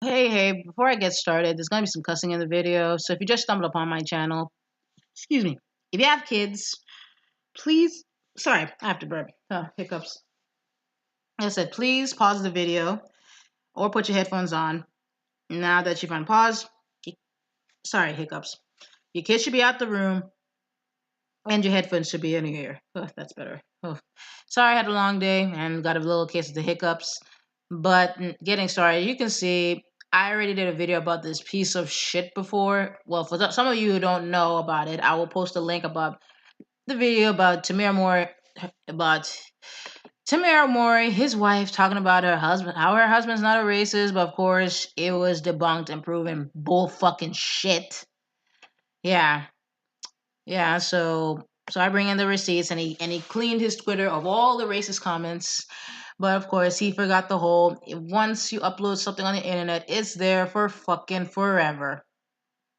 Hey, before I get started, there's going to be some cussing in the video. So if you just stumbled upon my channel, excuse me. If you have kids, please, sorry, I have to burp. Oh, hiccups. Like I said, please pause the video or put your headphones on. Now that you've unpaused, sorry, hiccups. Your kids should be out the room and your headphones should be in your ear. Oh, that's better. Oh, sorry, I had a long day and got a little case of the hiccups. But getting started, you can see I already did a video about this piece of shit before. Well, for some of you who don't know about it, I will post a link about the video about about Tamara Mori, his wife, talking about her husband, how her husband's not a racist, but of course it was debunked and proven bull fucking shit. Yeah, yeah. So I bring in the receipts, and he cleaned his Twitter of all the racist comments. But of course, he forgot the whole. Once you upload something on the internet, it's there for fucking forever.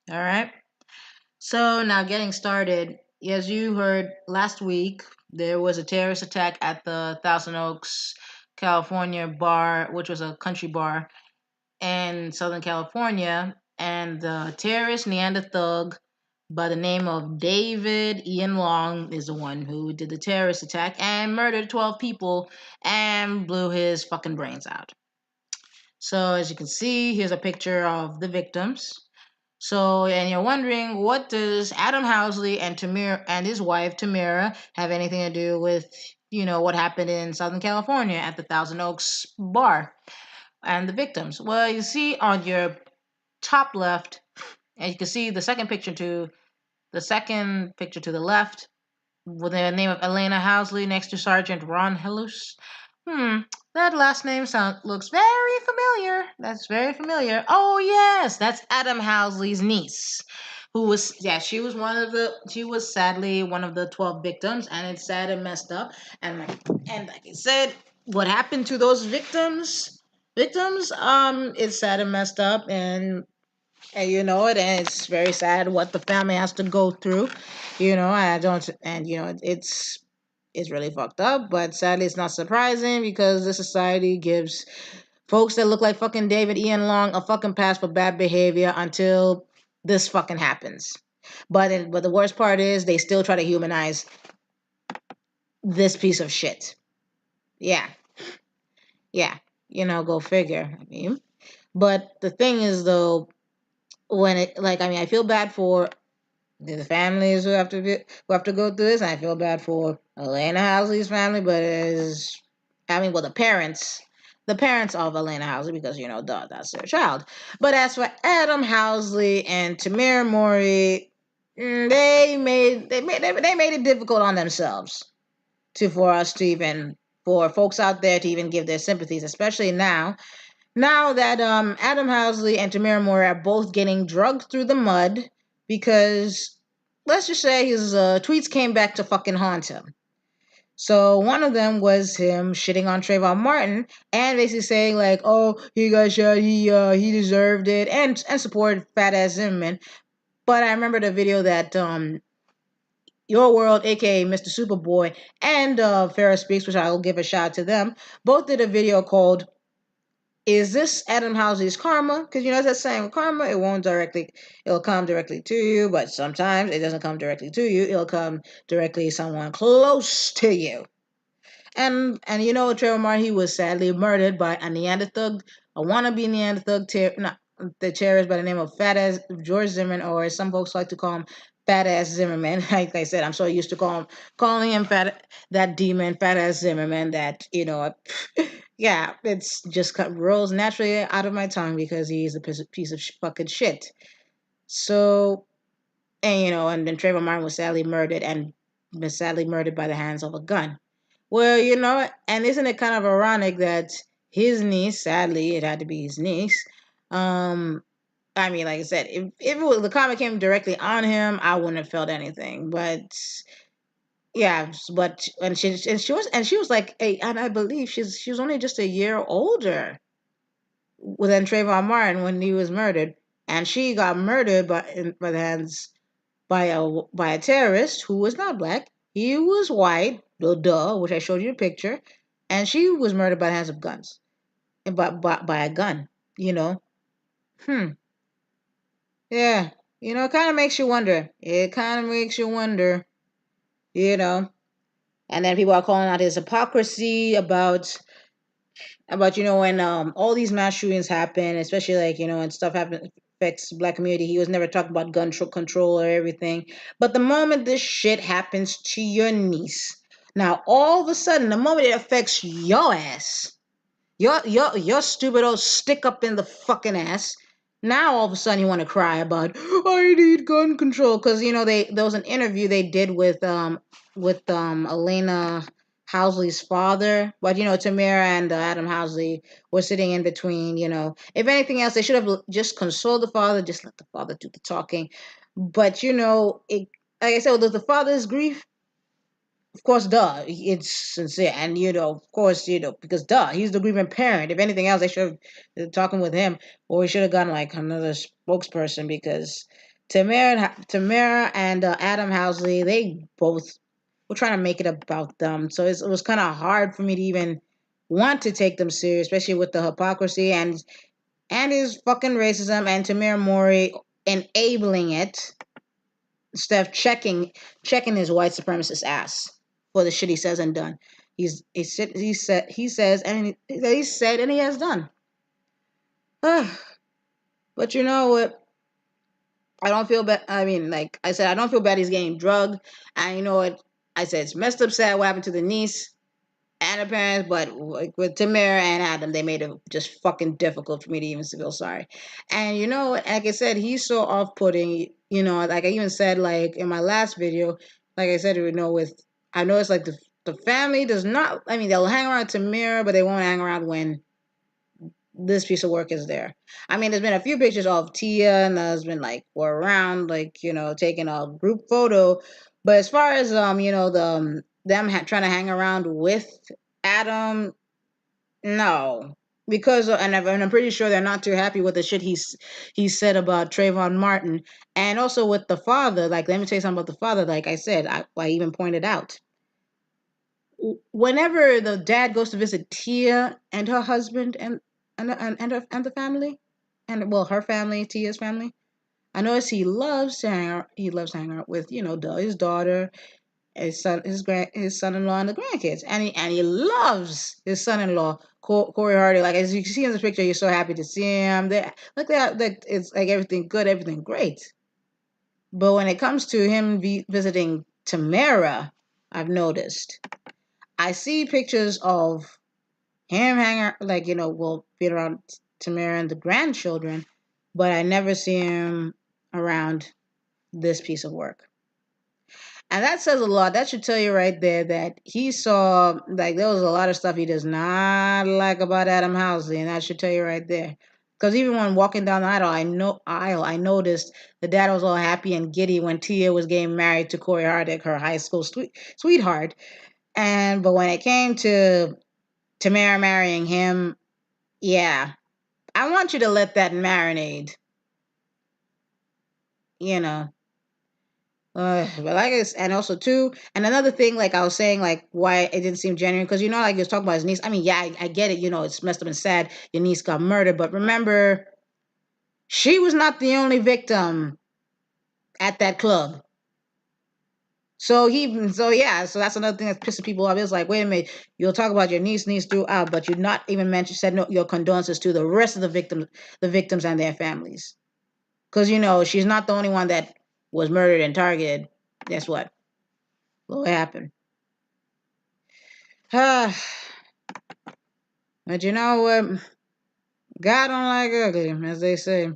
All right. So now getting started. As you heard last week, there was a terrorist attack at the Thousand Oaks, California bar, which was a country bar in Southern California, and the terrorist Neanderthal by the name of David Ian Long is the one who did the terrorist attack and murdered 12 people and blew his fucking brains out. So as you can see, here's a picture of the victims. So, and you're wondering, what does Adam Housley and Tamir and his wife Tamira have anything to do with, what happened in Southern California at the Thousand Oaks bar and the victims? Well, you see on your top left, and you can see the second picture to the left, with the name of Elena Housley next to Sergeant Ron Hillus. Hmm, that last name looks very familiar. That's very familiar. Oh yes, that's Adam Housley's niece, who was she was sadly one of the 12 victims, and it's sad and messed up. And like I said, what happened to those victims, it's sad and messed up, and and it's very sad what the family has to go through. I don't, and it's really fucked up, but sadly it's not surprising because the society gives folks that look like fucking David Ian Long a fucking pass for bad behavior until this fucking happens. But the worst part is they still try to humanize this piece of shit. Yeah, yeah, go figure. But the thing is though, I feel bad for the families who have to go through this, and I feel bad for Elena Housley's family, but the parents of Elena Housley, because duh, that's their child. But as for Adam Housley and Tamir Mori, they made it difficult on themselves for folks out there to even give their sympathies, especially now that Adam Housley and Tamara Moore are both getting drugged through the mud because let's just say his tweets came back to fucking haunt him. So one of them was him shitting on Trayvon Martin and basically saying like, "Oh, he got shot, he deserved it," and supported fat ass Zimmerman. But I remember the video that Your World, aka Mr. Superboy, and Farrah Speaks, which I will give a shout out to them, both did a video called "Is this Adam Housley's karma?" Because that saying, karma, it'll come directly to you, but sometimes it doesn't come directly to you. It'll come directly to someone close to you. And Trayvon Martin, he was sadly murdered by a Neanderthal, a wannabe Neanderthal, not the terrorist by the name of Fat Ass George Zimmerman, or as some folks like to call him, Fat Ass Zimmerman. Like I said, I'm so used to calling him that demon, Fat Ass Zimmerman, that yeah, it's just rolls naturally out of my tongue because he's a piece of fucking shit. So, and then Trayvon Martin was sadly murdered by the hands of a gun. Well, and isn't it kind of ironic that his niece, sadly, it had to be his niece. Like I said, if the comment came directly on him, I wouldn't have felt anything. But yeah, and she was like, and I believe she was only just a year older than Trayvon Martin when he was murdered, and she got murdered by the hands by a terrorist who was not black. He was white, duh, which I showed you a picture, and she was murdered by the hands of guns, and by a gun, you know. Yeah. It kind of makes you wonder. It kind of makes you wonder, you know. And then people are calling out his hypocrisy about when all these mass shootings happen, especially like and stuff happen affects black community. He was never talking about control or everything, but the moment this shit happens to your niece, now all of a sudden, the moment it affects your ass, your stupid old stick up in the fucking ass. Now all of a sudden you want to cry about I need gun control because there was an interview they did with Elena Housley's father, but Tamara and Adam Housley were sitting in between. If anything else, they should have just consoled the father, just let the father do the talking. But it, like I said, with the father's grief, of course, duh, it's sincere, and of course, because duh, he's the grieving parent. If anything else, they should have been talking with him, or we should have gotten like another spokesperson because Tamara and Adam Housley, they both were trying to make it about them, so it was kind of hard for me to even want to take them serious, especially with the hypocrisy and his fucking racism and Tamara Mori enabling it. Steph checking his white supremacist ass for the shit he says and done. He says and he said and he has done. But you know what? I don't feel bad. I mean, like I said, I don't feel bad he's getting drugged. And you know what? I said it's messed up sad what happened to the niece and her parents, but like with Tamara and Adam, they made it just fucking difficult for me to even feel sorry. And like I said, he's so off-putting. Like I even said, like in my last video, like I said, with I know it's like the family does not. I mean, they'll hang around Tamara, but they won't hang around when this piece of work is there. I mean, there's been a few pictures of Tia and the husband like were around, like taking a group photo. But as far as them trying to hang around with Adam, no, because and I'm pretty sure they're not too happy with the shit he said about Trayvon Martin, and also with the father. Like, let me tell you something about the father. Like I said, I even pointed out whenever the dad goes to visit Tia and her husband and the family, and well, her family, Tia's family. I notice he loves to hang out. He loves to hang out with his daughter, his son-in-law, and the grandkids, and he loves his son-in-law Corey Hardy. Like as you can see in this picture, you're so happy to see him. They like that. Like it's like everything good, everything great. But when it comes to him visiting Tamara, I've noticed. I see pictures of him hanging, like, will be around Tamara and the grandchildren, but I never see him around this piece of work. And that says a lot. That should tell you right there that he saw, like, there was a lot of stuff he does not like about Adam Housley, and that should tell you right there. Because even when walking down the aisle, I noticed the dad was all happy and giddy when Tia was getting married to Corey Hardick, her high school sweetheart. But when it came to Tamara marrying him, yeah, I want you to let that marinate. You know. But like and also too, and another thing, like I was saying, like why it didn't seem genuine, because like he was talking about his niece. I mean, yeah, I get it. It's messed up and sad. Your niece got murdered, but remember, she was not the only victim at that club. So so that's another thing that's pissing people off. It's like, wait a minute, you'll talk about your niece throughout, but you're not even said no, your condolences to the rest of the victims and their families, because she's not the only one that was murdered and targeted. Guess what? What happened? But you know what? God don't like ugly, as they say.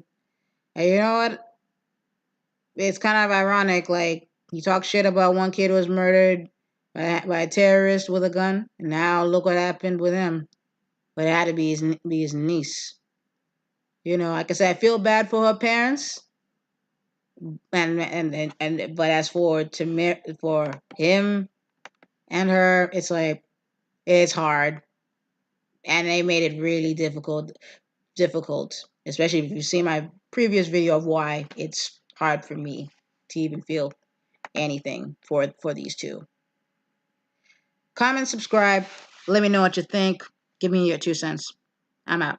And you know what? It's kind of ironic. Like, you talk shit about one kid who was murdered by a terrorist with a gun. And now look what happened with him. But it had to be his niece. Like I said, I feel bad for her parents. But as for him and her, it's like, it's hard. And they made it really difficult, especially if you see my previous video of why it's hard for me to even feel anything for these two. Comment, subscribe, let me know what you think. Give me your 2 cents. I'm out.